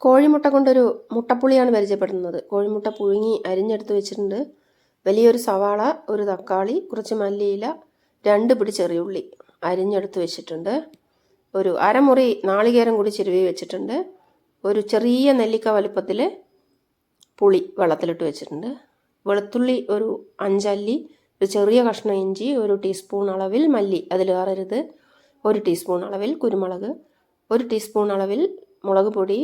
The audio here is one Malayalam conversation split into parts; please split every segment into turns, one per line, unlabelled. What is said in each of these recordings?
കോഴിമുട്ട കൊണ്ടൊരു മുട്ടപ്പുളിയാണ് പരിചയപ്പെടുന്നത്. കോഴിമുട്ട പുഴുങ്ങി അരിഞ്ഞെടുത്ത് വെച്ചിട്ടുണ്ട്. വലിയൊരു സവാള, ഒരു തക്കാളി, കുറച്ച് മല്ലിയില, 2 പിടി ചെറിയുള്ളി അരിഞ്ഞെടുത്ത് വെച്ചിട്ടുണ്ട്. ഒരു അരമുറി നാളികേരം കൂടി ചിരുവി വെച്ചിട്ടുണ്ട്. ഒരു ചെറിയ നെല്ലിക്ക വലുപ്പത്തിൽ പുളി വെള്ളത്തിലിട്ട് വെച്ചിട്ടുണ്ട്. വെളുത്തുള്ളി ഒരു 5 അല്ലി, ഒരു ചെറിയ കഷ്ണം ഇഞ്ചി, 1 ടീസ്പൂൺ അളവിൽ മല്ലി, അതിലേറരുത്, 1 ടീസ്പൂൺ അളവിൽ കുരുമുളക്, 1 ടീസ്പൂൺ അളവിൽ മുളക് പൊടി,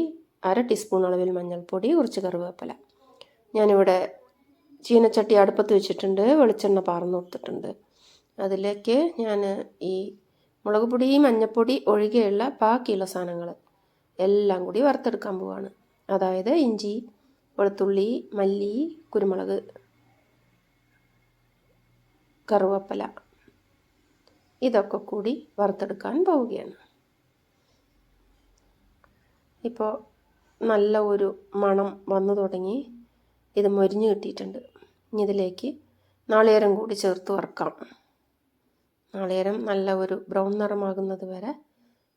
1/2 ടീസ്പൂൺ അളവിൽ മഞ്ഞൾപ്പൊടി, കുറച്ച് കറിവേപ്പില. ഞാനിവിടെ ചീനച്ചട്ടി അടുപ്പത്ത് വെച്ചിട്ടുണ്ട്. വെളിച്ചെണ്ണ പാർന്ന് കൊടുത്തിട്ടുണ്ട്. അതിലേക്ക് ഞാൻ ഈ മുളക് പൊടി, മഞ്ഞൾപ്പൊടി ഒഴികെയുള്ള ബാക്കിയുള്ള സാധനങ്ങൾ എല്ലാം കൂടി വറുത്തെടുക്കാൻ പോവാണ്. അതായത് ഇഞ്ചി, വെളുത്തുള്ളി, മല്ലി, കുരുമുളക്, കറിവേപ്പില, ഇതൊക്കെ കൂടി വറുത്തെടുക്കാൻ പോവുകയാണ്. ഇപ്പോൾ നല്ല ഒരു മണം വന്നു തുടങ്ങി. ഇത് മൊരിഞ്ഞ് കിട്ടിയിട്ടുണ്ട്. ഇനി ഇതിലേക്ക് നാളികേരം കൂടി ചേർത്ത് വറുക്കാം. നാളികേരം നല്ല ഒരു ബ്രൗൺ നിറമാകുന്നത് വരെ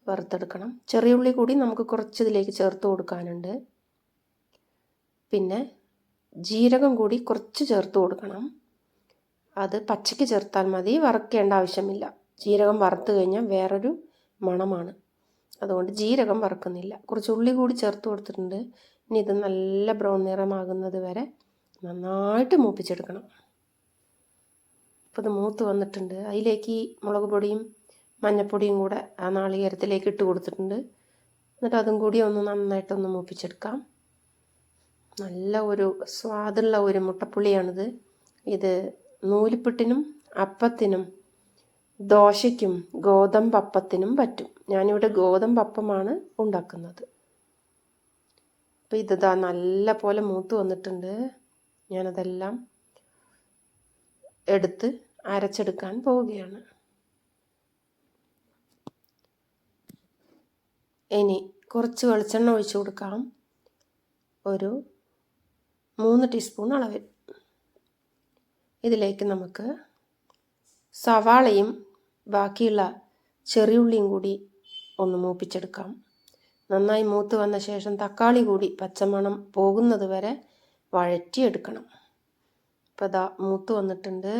വറുത്തെടുക്കണം. ചെറിയുള്ളി കൂടി നമുക്ക് കുറച്ച് ഇതിലേക്ക് ചേർത്ത് കൊടുക്കാനുണ്ട്. പിന്നെ ജീരകം കൂടി കുറച്ച് ചേർത്ത് കൊടുക്കണം. അത് പച്ചയ്ക്ക് ചേർത്താൽ മതി, വറുക്കേണ്ട ആവശ്യമില്ല. ജീരകം വറുത്ത് കഴിഞ്ഞാൽ വേറൊരു മണമാണ്. അതുകൊണ്ട് ജീരകം വറുക്കുന്നില്ല. കുറച്ച് ഉള്ളി കൂടി ചേർത്ത് കൊടുത്തിട്ടുണ്ട്. ഇനി ഇത് നല്ല ബ്രൗൺ നിറമാകുന്നത് വരെ നന്നായിട്ട് മൂപ്പിച്ചെടുക്കണം. ഇപ്പോൾ ഇത് മൂത്ത് വന്നിട്ടുണ്ട്. അതിലേക്ക് മുളക് പൊടിയും മഞ്ഞൾപ്പൊടിയും കൂടെ ആ നാളികേരത്തിലേക്ക് ഇട്ട് കൊടുത്തിട്ടുണ്ട്. എന്നിട്ട് അതും കൂടി ഒന്ന് നന്നായിട്ടൊന്ന് മൂപ്പിച്ചെടുക്കാം. നല്ല ഒരു സ്വാദുള്ള ഒരു മുട്ടപ്പുളിയാണിത്. ഇത് നൂലിപ്പുട്ടിനും അപ്പത്തിനും ദോശയ്ക്കും ഗോതമ്പപ്പത്തിനും പറ്റും. ഞാനിവിടെ ഗോതമ്പപ്പമാണ് ഉണ്ടാക്കുന്നത്. അപ്പോൾ ഇതാ നല്ല പോലെ മൂത്ത് വന്നിട്ടുണ്ട്. ഞാനതെല്ലാം എടുത്ത് അരച്ചെടുക്കാൻ പോവുകയാണ്. ഇനി കുറച്ച് വെളിച്ചെണ്ണ ഒഴിച്ചു കൊടുക്കാം. ഒരു 3 ടീസ്പൂൺ അളവിൽ. ഇതിലേക്ക് നമുക്ക് സവാളയും ബാക്കിയുള്ള ചെറിയുള്ളിയും കൂടി ഒന്ന് മൂപ്പിച്ചെടുക്കാം. നന്നായി മൂത്ത് വന്ന ശേഷം തക്കാളി കൂടി പച്ചമണം പോകുന്നത് വരെ വഴറ്റിയെടുക്കണം. ഇപ്പോൾ ഇതാ മൂത്ത് വന്നിട്ടുണ്ട്.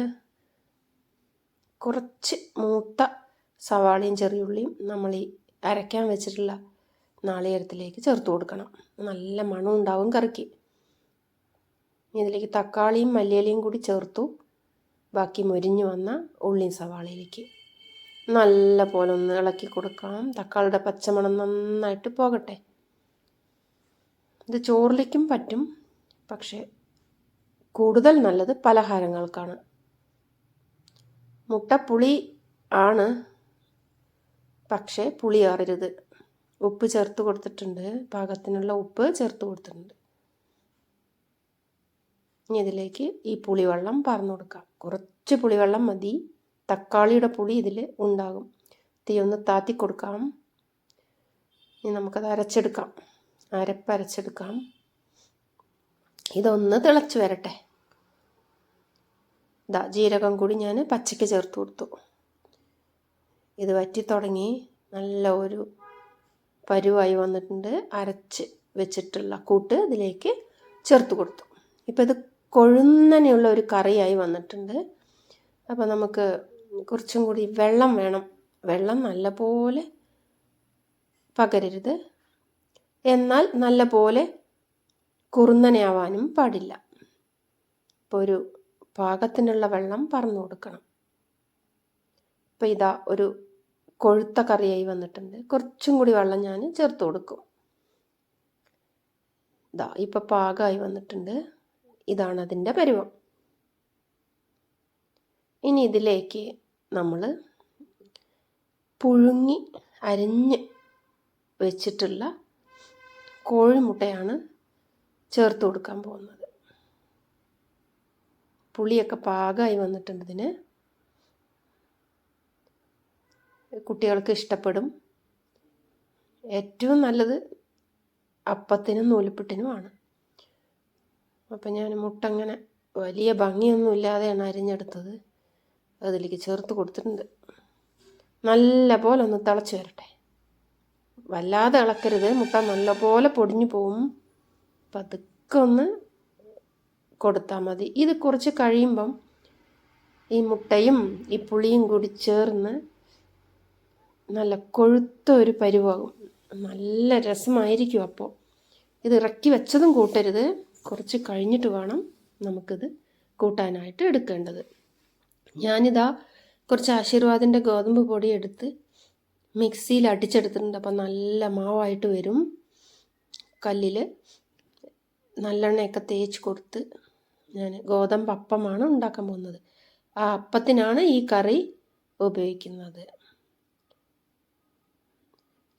കുറച്ച് മൂത്ത സവാളയും ചെറിയുള്ളിയും നമ്മൾ ഈ അരയ്ക്കാൻ വെച്ചിട്ടുള്ള നാളികേരത്തിലേക്ക് ചേർത്ത് കൊടുക്കണം. നല്ല മണം ഉണ്ടാവും കറിക്ക്. ഇതിലേക്ക് തക്കാളിയും മല്ലിയിലയും കൂടി ചേർത്തു. ബാക്കി മൊരിഞ്ഞു വന്ന ഉള്ളിയും സവാളയിലേക്ക് നല്ല പോലെ ഒന്ന് ഇളക്കി കൊടുക്കാം. തക്കാളിയുടെ പച്ചമണം നന്നായിട്ട് പോകട്ടെ. ഇത് ചോറിലേക്കും പറ്റും, പക്ഷേ കൂടുതൽ നല്ലത് പലഹാരങ്ങൾക്കാണ്. മുട്ടപ്പുളി ആണ്, പക്ഷേ പുളിയാറരുത്. ഉപ്പ് ചേർത്ത് കൊടുത്തിട്ടുണ്ട്. പാകത്തിനുള്ള ഉപ്പ് ചേർത്ത് കൊടുത്തിട്ടുണ്ട്. ഇനി ഇതിലേക്ക് ഈ പുളിവെള്ളം പാർന്നു കൊടുക്കാം. കുറച്ച് പുളിവെള്ളം മതി. തക്കാളിയുടെ പുളി ഇതിൽ ഉണ്ടാകും. തീ ഒന്ന് താത്തി കൊടുക്കാം. ഇനി നമുക്കത് അരച്ചെടുക്കാം. അരപ്പരച്ചെടുക്കാം. ഇതൊന്ന് തിളച്ച് വരട്ടെ. ജീരകം കൂടി ഞാൻ പച്ചയ്ക്ക് ചേർത്ത് കൊടുത്തു. ഇത് വറ്റി തുടങ്ങി നല്ല ഒരു പരുവായി വന്നിട്ടുണ്ട്. അരച്ച് വെച്ചിട്ടുള്ള കൂട്ട് ഇതിലേക്ക് ചേർത്ത് കൊടുത്തു. ഇപ്പോൾ ഇത് കൊഴുന്നനെയുള്ള ഒരു കറിയായി വന്നിട്ടുണ്ട്. അപ്പോൾ നമുക്ക് കുറച്ചും കൂടി വെള്ളം വേണം. വെള്ളം നല്ലപോലെ പകരരുത്, എന്നാൽ നല്ലപോലെ കുറുന്നനെയാവാനും പാടില്ല. ഇപ്പോൾ ഒരു പാകത്തിനുള്ള വെള്ളം പറന്നു കൊടുക്കണം. ഇപ്പോൾ ഇതാ ഒരു കൊഴുത്ത കറിയായി വന്നിട്ടുണ്ട്. കുറച്ചും കൂടി വെള്ളം ഞാൻ ചേർത്ത് കൊടുക്കും. ഇപ്പോൾ പാകമായി വന്നിട്ടുണ്ട്. ഇതാണ് അതിൻ്റെ പരുവം. ഇനി ഇതിലേക്ക് നമ്മൾ പുഴുങ്ങി അരിഞ്ഞ് വെച്ചിട്ടുള്ള കോഴിമുട്ടയാണ് ചേർത്ത് കൊടുക്കാൻ പോകുന്നത്. പുളിയൊക്കെ പാകമായി വന്നിട്ടുണ്ട്. ഇതിന് കുട്ടികൾക്ക് ഇഷ്ടപ്പെടും. ഏറ്റവും നല്ലത് അപ്പത്തിനും നൂലിപ്പുട്ടിനുമാണ്. അപ്പം ഞാൻ മുട്ട അങ്ങനെ വലിയ ഭംഗിയൊന്നും ഇല്ലാതെയാണ് അരിഞ്ഞെടുത്തത്. അതിലേക്ക് ചേർത്ത് കൊടുത്തിട്ടുണ്ട്. നല്ല പോലെ ഒന്ന് തിളച്ച് വരട്ടെ. വല്ലാതെ ഇളക്കരുത്, മുട്ട നല്ലപോലെ പൊടിഞ്ഞു പോവും. പതുക്കെ ഒന്ന് കൊടുത്താൽ മതി. ഇത് കുറച്ച് കഴിയുമ്പം ഈ മുട്ടയും ഈ പുളിയും കൂടി ചേർന്ന് നല്ല കൊഴുത്ത ഒരു പരുവാകും. നല്ല രസമായിരിക്കും. അപ്പോൾ ഇത് ഇറക്കി വെച്ചതും കൂട്ടരുത്, കുറച്ച് കഴിഞ്ഞിട്ട് വേണം നമുക്കിത് കൂട്ടാനായിട്ട് എടുക്കേണ്ടത്. ഞാനിതാ കുറച്ച് ആശീർവാദിൻ്റെ ഗോതമ്പ് പൊടി എടുത്ത് മിക്സിയിൽ അടിച്ചെടുത്തിട്ടുണ്ട്. അപ്പം നല്ല മാവായിട്ട് വരും. കല്ലിൽ നല്ലെണ്ണയൊക്കെ തേച്ച് കൊടുത്ത് ഞാൻ ഗോതമ്പ് അപ്പമാണ് ഉണ്ടാക്കാൻ പോകുന്നത്. ആ അപ്പത്തിനാണ് ഈ കറി ഉപയോഗിക്കുന്നത്.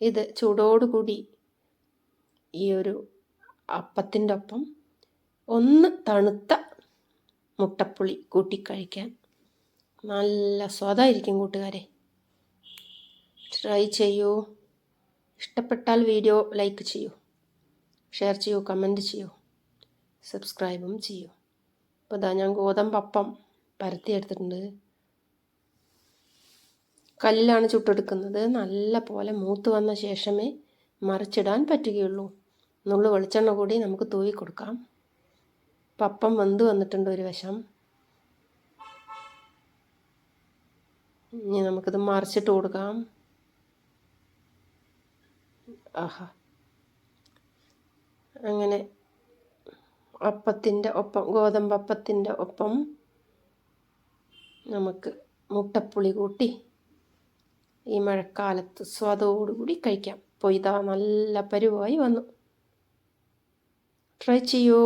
ഇത് ചൂടോടുകൂടി ഈ ഒരു അപ്പത്തിൻ്റെ ഒപ്പം ഒന്ന് തണുത്ത മുട്ടപ്പുളി കൂട്ടിക്കഴിക്കാൻ നല്ല സ്വാദായിരിക്കും കൂട്ടുകാരെ. ട്രൈ ചെയ്യൂ. ഇഷ്ടപ്പെട്ടാൽ വീഡിയോ ലൈക്ക് ചെയ്യൂ, ഷെയർ ചെയ്യൂ, കമൻറ്റ് ചെയ്യൂ, സബ്സ്ക്രൈബും ചെയ്യൂ. അപ്പോൾ ഇതാ ഞാൻ ഗോതമ്പപ്പം പരത്തിയെടുത്തിട്ടുണ്ട്. കല്ലിലാണ് ചുട്ടെടുക്കുന്നത്. നല്ല പോലെ മൂത്ത് വന്ന ശേഷമേ മറിച്ചിടാൻ പറ്റുകയുള്ളൂ. നുള്ളു വെളിച്ചെണ്ണ കൂടി നമുക്ക് തൂവി കൊടുക്കാം. പപ്പം വെന്ത് വന്നിട്ടുണ്ട് ഒരു വശം. ഇനി നമുക്കിത് മറിച്ചിട്ട് കൊടുക്കാം. ആഹാ, അങ്ങനെ അപ്പത്തിൻ്റെ ഒപ്പം, ഗോതമ്പപ്പത്തിൻ്റെ ഒപ്പം നമുക്ക് മുട്ടപ്പുളി കൂട്ടി ഈ മഴക്കാലത്ത് സ്വാദോടുകൂടി കഴിക്കാം. അപ്പോൾ ഇതാ നല്ല പരുവായി വന്നു. ട്രൈ ചെയ്യൂ.